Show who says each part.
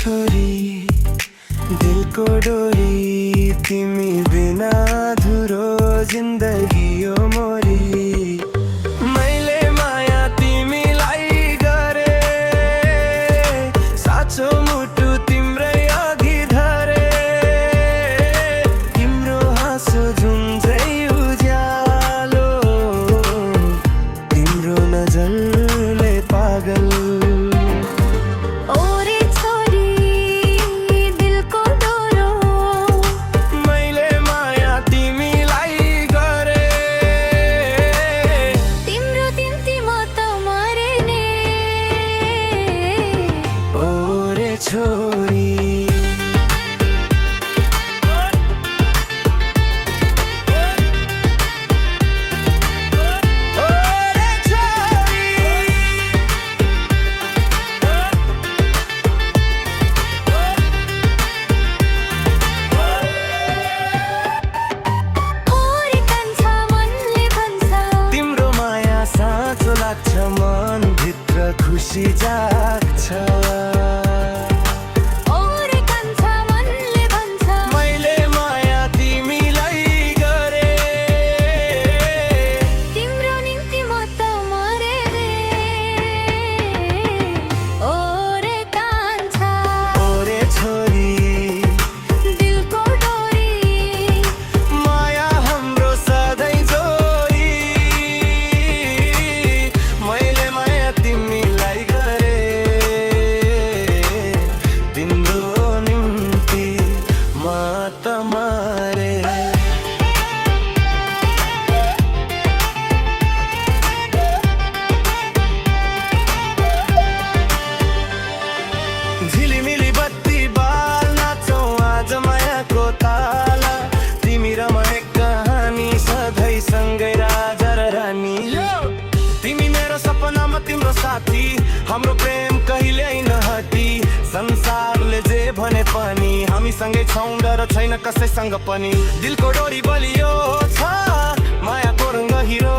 Speaker 1: छोरी दिलको डोरी तिमी बिना अधुरो जिन्दगी यो मोरी मैले माया तिमीलाई गरे साँचो मुटु तिम्रै अघि धरे तिम्रो हाँसो जुन्झै उज्यालो तिम्रो नजरले पागल छोरी तिम्रो माया साँचो लाग्छ मन भित्र खुसी जाग्छ झिलिमिली बत्ती बाल नाचौँ आज मायाको ताला तिमी र म एक कहानी सधैँ सँगै राजा र रानी तिमी मेरो सपनामा तिम्रो साथी हाम्रो प्रेम कहिल्यै नहटी संसारले जे भने पनि हामी सँगै छौँ डर छैन कसैसँग पनि दिलको डोरी बलियो छ मायाको रङ्ग हिरो